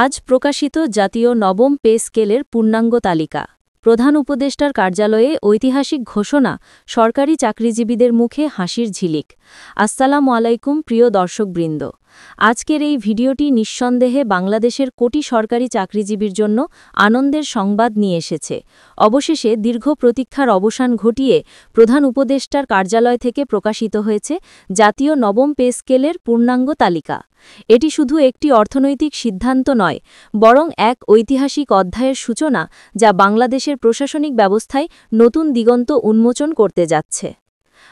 আজ প্রকাশিত জাতীয় নবম পে স্কেলের পূর্ণাঙ্গ তালিকা। প্রধান উপদেষ্টার কার্যালয়ে ঐতিহাসিক ঘোষণা, সরকারি চাকরিজীবীদের মুখে হাসির ঝিলিক। আসসালামু আলাইকুম প্রিয় দর্শকবৃন্দ, আজকের এই ভিডিওটি নিঃসন্দেহে বাংলাদেশের কোটি সরকারি চাকরিজীবীর জন্য আনন্দের সংবাদ নিয়ে এসেছে। অবশেষে দীর্ঘ প্রতীক্ষার অবসান ঘটিয়ে প্রধান উপদেষ্টার কার্যালয় থেকে প্রকাশিত হয়েছে জাতীয় নবম পে স্কেলের পূর্ণাঙ্গ তালিকা। এটি শুধু একটি অর্থনৈতিক সিদ্ধান্ত নয়, বরং এক ঐতিহাসিক অধ্যায়ের সূচনা, যা বাংলাদেশের প্রশাসনিক ব্যবস্থায় নতুন দিগন্ত উন্মোচন করতে যাচ্ছে।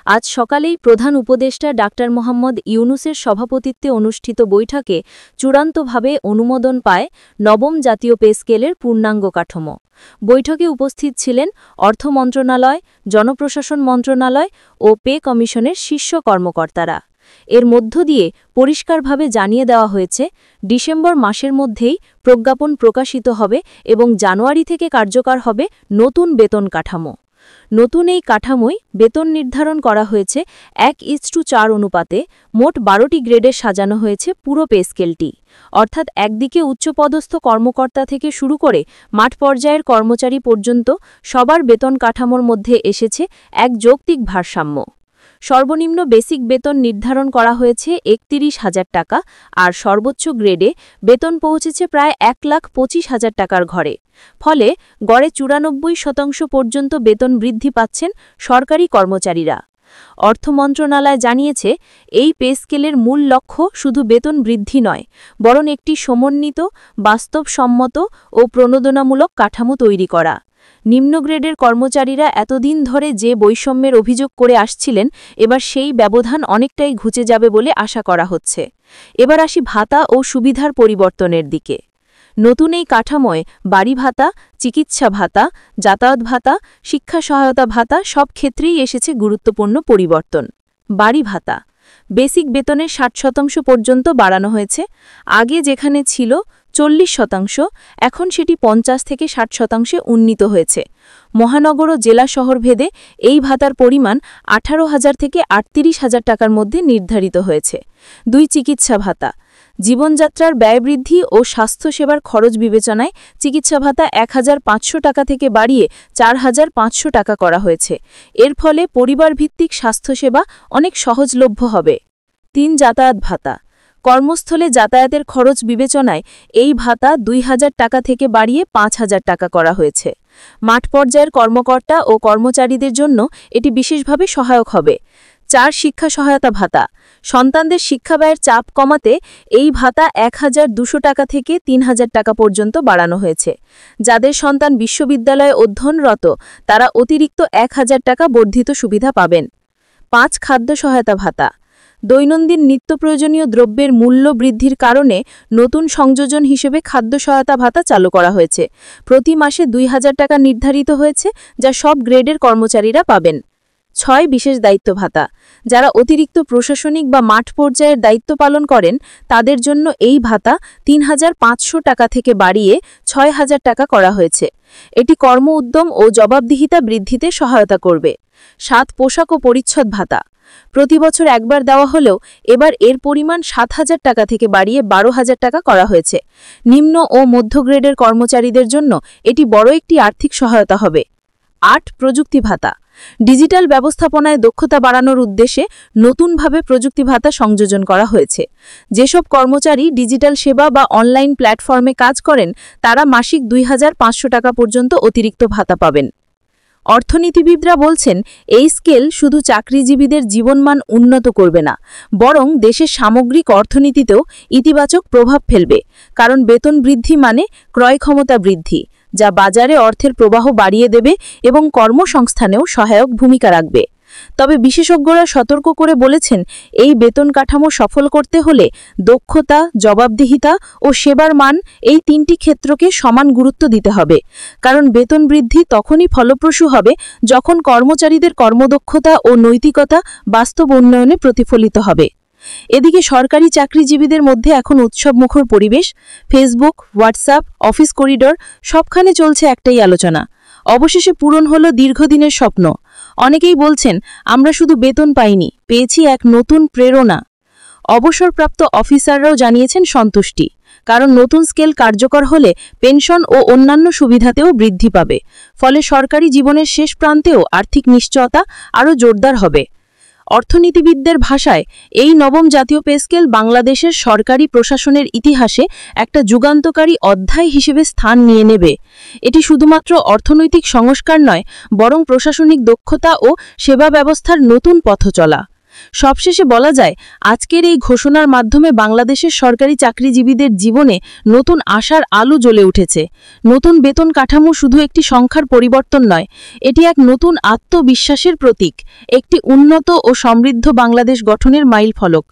আজ সকালেই প্রধান উপদেষ্টা ডাক্তার মোহাম্মদ ইউনূসের সভাপতিত্বে অনুষ্ঠিত বৈঠকে চূড়ান্তভাবে অনুমোদন পায় নবম জাতীয় পে স্কেলের পূর্ণাঙ্গ কাঠামো। বৈঠকে উপস্থিত ছিলেন অর্থ মন্ত্রণালয়, জনপ্রশাসন মন্ত্রণালয় ও পে কমিশনের শীর্ষ কর্মকর্তারা। এর মধ্য দিয়ে পরিষ্কারভাবে জানিয়ে দেওয়া হয়েছে, ডিসেম্বর মাসের মধ্যেই প্রজ্ঞাপন প্রকাশিত হবে এবং জানুয়ারি থেকে কার্যকর হবে নতুন বেতন কাঠামো। নতুন এই কাঠামোয় বেতন নির্ধারণ করা হয়েছে 1:4 অনুপাতে। মোট 12টি গ্রেডে সাজানো হয়েছে পুরো পে স্কেলটি, অর্থাৎ একদিকে উচ্চপদস্থ কর্মকর্তা থেকে শুরু করে মাঠ পর্যায়ের কর্মচারী পর্যন্ত সবার বেতন কাঠামোর মধ্যে এসেছে এক যৌক্তিক ভারসাম্য। সর্বনিম্ন বেসিক বেতন নির্ধারণ করা হয়েছে 31,000 টাকা, আর সর্বোচ্চ গ্রেডে বেতন পৌঁছেছে প্রায় 1,25,000 টাকার ঘরে। ফলে গড়ে 94% পর্যন্ত বেতন বৃদ্ধি পাচ্ছেন সরকারি কর্মচারীরা। অর্থ মন্ত্রণালয় জানিয়েছে, এই পে স্কেলের মূল লক্ষ্য শুধু বেতন বৃদ্ধি নয়, বরং একটি সমন্বিত, বাস্তবসম্মত ও প্রণোদনামূলক কাঠামো তৈরি করা। নিম্ন গ্রেডের কর্মচারীরা এতদিন ধরে যে বৈষম্যের অভিযোগ করে আসছিলেন, এবার সেই ব্যবধান অনেকটাই ঘুচে যাবে বলে আশা করা হচ্ছে। এবার আসি ভাতা ও সুবিধার পরিবর্তনের দিকে। নতুন এই কাঠামোয় বাড়ি ভাতা, চিকিৎসা ভাতা, যাতায়াত ভাতা, শিক্ষা সহায়তা ভাতা সব ক্ষেত্রেই এসেছে গুরুত্বপূর্ণ পরিবর্তন। বাড়ি ভাতা বেসিক বেতনের 60% পর্যন্ত বাড়ানো হয়েছে। আগে যেখানে ছিল 40%, এখন সেটি 50 থেকে 60% উন্নীত হয়েছে। মহানগর ও জেলা শহর ভেদে এই ভাতার পরিমাণ 18,000 থেকে 38,000 টাকার মধ্যে নির্ধারিত হয়েছে। 2 চিকিৎসা ভাতা জীবনযাত্রার ব্যয় বৃদ্ধি ও স্বাস্থ্যসেবার খরচ বিবেচনায় চিকিৎসা ভাতা 1,500 টাকা থেকে বাড়িয়ে 4,500 টাকা করা হয়েছে। এর ফলে পরিবারভিত্তিক স্বাস্থ্যসেবা অনেক সহজলভ্য হবে। 3 যাতায়াত ভাতা কর্মস্থলে যাতায়াতের খরচ বিবেচনায় এই ভাতা 2,000 টাকা থেকে বাড়িয়ে 5,000 টাকা করা হয়েছে। মাঠ পর্যায়ের কর্মকর্তা ও কর্মচারীদের জন্য এটি বিশেষভাবে সহায়ক হবে। 4 শিক্ষা সহায়তা ভাতা সন্তানদের শিক্ষা ব্যয়ের চাপ কমাতে এই ভাতা 1,200 টাকা থেকে 3,000 টাকা পর্যন্ত বাড়ানো হয়েছে। যাদের সন্তান বিশ্ববিদ্যালয়ে অধ্যয়নরত, তারা অতিরিক্ত 1,000 টাকা বর্ধিত সুবিধা পাবেন। 5 খাদ্য সহায়তা ভাতা দৈনন্দিন নিত্য প্রয়োজনীয় দ্রব্যের মূল্য বৃদ্ধির কারণে নতুন সংযোজন হিসেবে খাদ্য সহায়তা ভাতা চালু করা হয়েছে। প্রতি মাসে 2,000 টাকা নির্ধারিত হয়েছে, যা সব গ্রেডের কর্মচারীরা পাবেন। 6 বিশেষ দায়িত্ব ভাতা যারা অতিরিক্ত প্রশাসনিক বা মাঠ পর্যায়ের দায়িত্ব পালন করেন, তাদের জন্য এই ভাতা 3,500 টাকা থেকে বাড়িয়ে 6,000 টাকা করা হয়েছে। এটি কর্ম উদ্যম ও জবাবদিহিতা বৃদ্ধিতে সহায়তা করবে। 7 পোশাক ও পরিচ্ছদ ভাতা প্রতি বছর একবার দেওয়া হলেও এবার এর পরিমাণ 7,000 টাকা থেকে বাড়িয়ে 12,000 টাকা করা হয়েছে। নিম্ন ও মধ্য গ্রেডের কর্মচারীদের জন্য এটি বড় একটি আর্থিক সহায়তা হবে। 8 প্রযুক্তি ভাতা ডিজিটাল ব্যবস্থাপনায় দক্ষতা বাড়ানোর উদ্দেশ্যে নতুনভাবে প্রযুক্তি ভাতা সংযোজন করা হয়েছে। যেসব কর্মচারী ডিজিটাল সেবা বা অনলাইন প্ল্যাটফর্মে কাজ করেন, তারা মাসিক 2,500 টাকা পর্যন্ত অতিরিক্ত ভাতা পাবেন। অর্থনীতিবিদরা বলছেন, এই স্কেল শুধু চাকরিজীবীদের জীবনমান উন্নত করবে না, বরং দেশের সামগ্রিক অর্থনীতিতেও ইতিবাচক প্রভাব ফেলবে। কারণ বেতন বৃদ্ধি মানে ক্রয় ক্ষমতা বৃদ্ধি, যা বাজারে অর্থের প্রবাহ বাড়িয়ে দেবে এবং কর্মসংস্থানেও সহায়ক ভূমিকা রাখবে। তবে বিশেষজ্ঞরা সতর্ক করে বলেছেন, এই বেতন কাঠামো সফল করতে হলে দক্ষতা, জবাবদিহিতা ও সেবার মান, এই 3টি ক্ষেত্রকে সমান গুরুত্ব দিতে হবে। কারণ বেতন বৃদ্ধি তখনই ফলপ্রসূ হবে যখন কর্মচারীদের কর্মদক্ষতা ও নৈতিকতা বাস্তব উন্নয়নে প্রতিফলিত হবে। এদিকে সরকারি চাকরিজীবীদের মধ্যে এখন উৎসবমুখর পরিবেশ। ফেসবুক, হোয়াটসঅ্যাপ, অফিস করিডোর সবখানে চলছে একটাই আলোচনা। অবশেষে পূরণ হলো দীর্ঘদিনের স্বপ্ন। অনেকেই বলছেন, আমরা শুধু বেতন পাইনি, পেয়েছি এক নতুন প্রেরণা। অবসরপ্রাপ্ত অফিসাররাও জানিয়েছেন সন্তুষ্টি, কারণ নতুন স্কেল কার্যকর হলে পেনশন ও অন্যান্য সুবিধাতেও বৃদ্ধি পাবে। ফলে সরকারি জীবনের শেষ প্রান্তেও আর্থিক নিশ্চয়তা আরও জোরদার হবে। অর্থনীতিবিদদের ভাষায় এই নবম জাতীয় পে স্কেল বাংলাদেশের সরকারি প্রশাসনের ইতিহাসে একটা যুগান্তকারী অধ্যায় হিসেবে স্থান নিয়ে নেবে। এটি শুধুমাত্র অর্থনৈতিক সংস্কার নয়, বরং প্রশাসনিক দক্ষতা ও সেবা ব্যবস্থার নতুন পথচলা। সবশেষে বলা যায়, আজকের এই ঘোষণার মাধ্যমে বাংলাদেশের সরকারি চাকরিজীবীদের জীবনে নতুন আশার আলো জ্বলে উঠেছে। নতুন বেতন কাঠামো শুধু একটি সংখ্যার পরিবর্তন নয়, এটি এক নতুন আত্মবিশ্বাসের প্রতীক, একটি উন্নত ও সমৃদ্ধ বাংলাদেশ গঠনের মাইলফলক।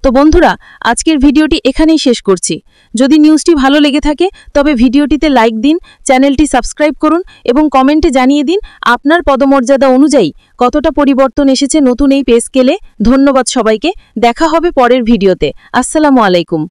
তো বন্ধুরা, আজকের ভিডিওটি এখানেই শেষ করছি। যদি নিউজটি ভালো লেগে থাকে তবে ভিডিওটিতে লাইক দিন, চ্যানেলটি সাবস্ক্রাইব করুন এবং কমেন্টে জানিয়ে দিন আপনার পদমর্যাদা অনুযায়ী কতটা পরিবর্তন এসেছে নতুন এই পে স্কেলে। ধন্যবাদ সবাইকে, দেখা হবে পরের ভিডিওতে। আসসালামু আলাইকুম।